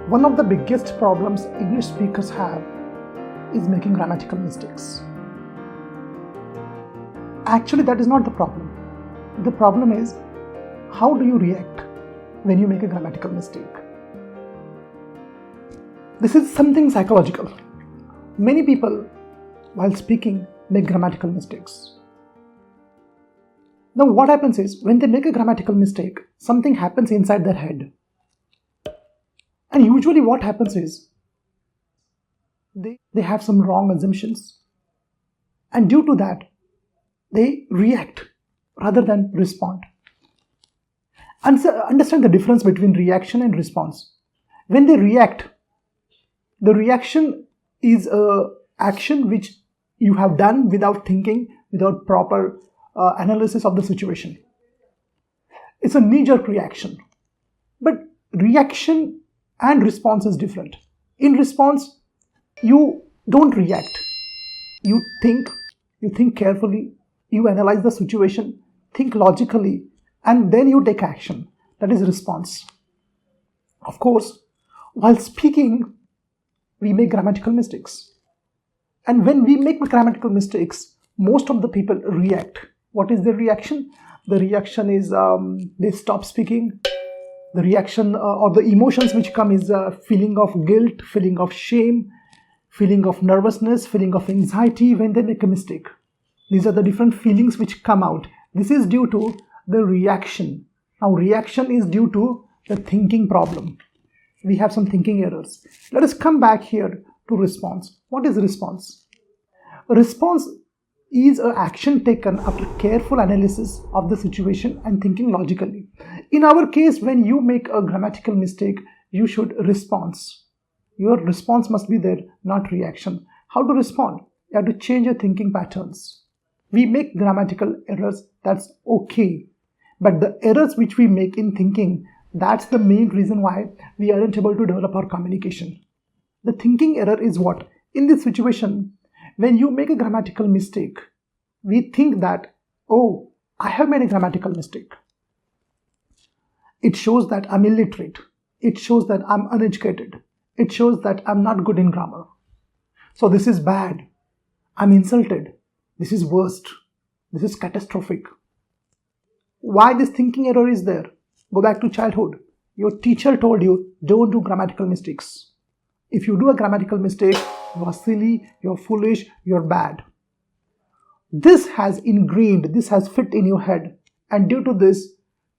One of the biggest problems English speakers have is making grammatical mistakes. Actually, that is not the problem. The problem is, how do you react when you make a grammatical mistake? This is something psychological. Many people, while speaking, make grammatical mistakes. Now, what happens is, when they make a grammatical mistake, something happens inside their head. And usually what happens is, they have some wrong assumptions. And due to that, they react rather than respond. Understand the difference between reaction and response. When they react, the reaction is an action which you have done without thinking, without proper analysis of the situation. It's a knee-jerk reaction. But reaction and response is different. In response, you don't react. You think carefully, you analyze the situation, think logically, and then you take action. That is response. Of course, while speaking, we make grammatical mistakes. And when we make grammatical mistakes, most of the people react. What is the reaction? The reaction is they stop speaking. The reaction or the emotions which come is a feeling of guilt, feeling of shame, feeling of nervousness, feeling of anxiety when they make a mistake. These are the different feelings which come out. This is due to the reaction. Now, reaction is due to the thinking problem. We have some thinking errors. Let us come back here to response. What is response? Response is an action taken after careful analysis of the situation and thinking logically. In our case, when you make a grammatical mistake, you should respond. Your response must be there, not reaction. How to respond? You have to change your thinking patterns. We make grammatical errors, that's okay. But the errors which we make in thinking, that's the main reason why we aren't able to develop our communication. The thinking error is what? In this situation, when you make a grammatical mistake, we think that, oh, I have made a grammatical mistake. It shows that I'm illiterate. It shows that I'm uneducated. It shows that I'm not good in grammar. So this is bad. I'm insulted. This is worst. This is catastrophic. Why this thinking error is there? Go back to childhood. Your teacher told you, don't do grammatical mistakes. If you do a grammatical mistake, you are silly, you're foolish, you're bad. This has ingrained, this has fit in your head. And due to this,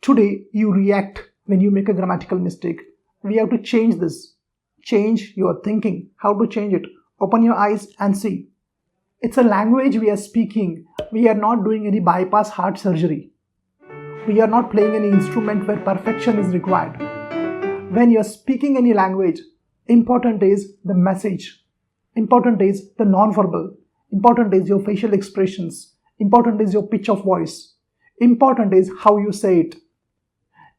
today you react when you make a grammatical mistake. We have to change this. Change your thinking. How to change it? Open your eyes and see. It's a language we are speaking. We are not doing any bypass heart surgery. We are not playing any instrument where perfection is required. When you're speaking any language, important is the message. Important is the non-verbal. Important is your facial expressions. Important is your pitch of voice. Important is how you say it.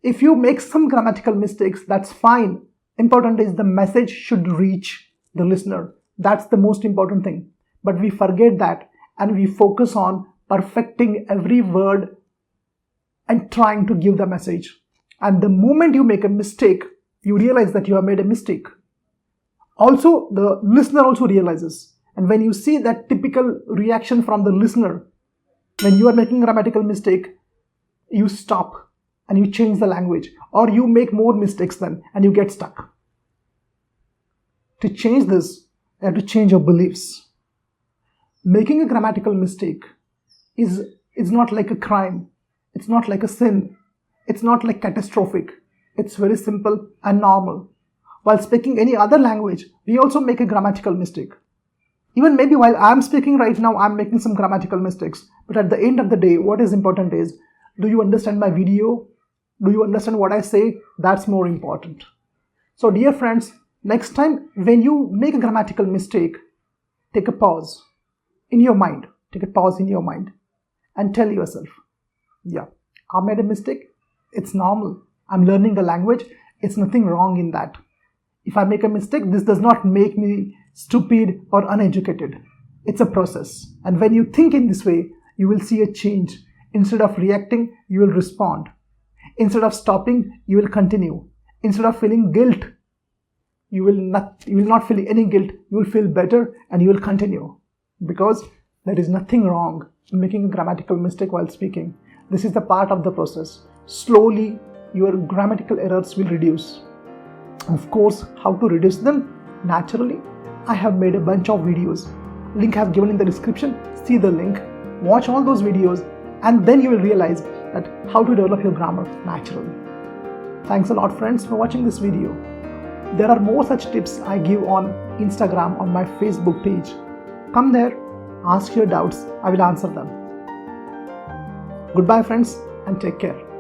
If you make some grammatical mistakes, that's fine. Important is the message should reach the listener. That's the most important thing. But we forget that and we focus on perfecting every word and trying to give the message. And the moment you make a mistake, you realize that you have made a mistake. Also, the listener also realizes. And when you see that typical reaction from the listener, when you are making a grammatical mistake, you stop and you change the language, or you make more mistakes then and you get stuck. To change this, you have to change your beliefs. Making a grammatical mistake is not like a crime. It's not like a sin. It's not like catastrophic. It's very simple and normal. While speaking any other language, we also make a grammatical mistake. Even maybe while I'm speaking right now, I'm making some grammatical mistakes. But at the end of the day, what is important is, do you understand my video? Do you understand what I say? That's more important. So dear friends, next time when you make a grammatical mistake, take a pause in your mind. Take a pause in your mind and tell yourself, yeah, I made a mistake. It's normal. I'm learning a language. It's nothing wrong in that. If I make a mistake, this does not make me stupid or uneducated. It's a process. And when you think in this way, you will see a change. Instead of reacting, you will respond. Instead of stopping, you will continue. Instead of feeling guilt, you will not feel any guilt. You will feel better and you will continue, because there is nothing wrong in making a grammatical mistake while speaking. This is the part of the process. Slowly your grammatical errors will reduce. Of course, how to reduce them? Naturally, I have made a bunch of videos. Link I have given in the description. See the link, watch all those videos, and then you will realize that how to develop your grammar naturally. Thanks a lot, friends, for watching this video. There are more such tips I give on Instagram, on my Facebook page. Come there, ask your doubts, I will answer them. Goodbye, friends, and take care.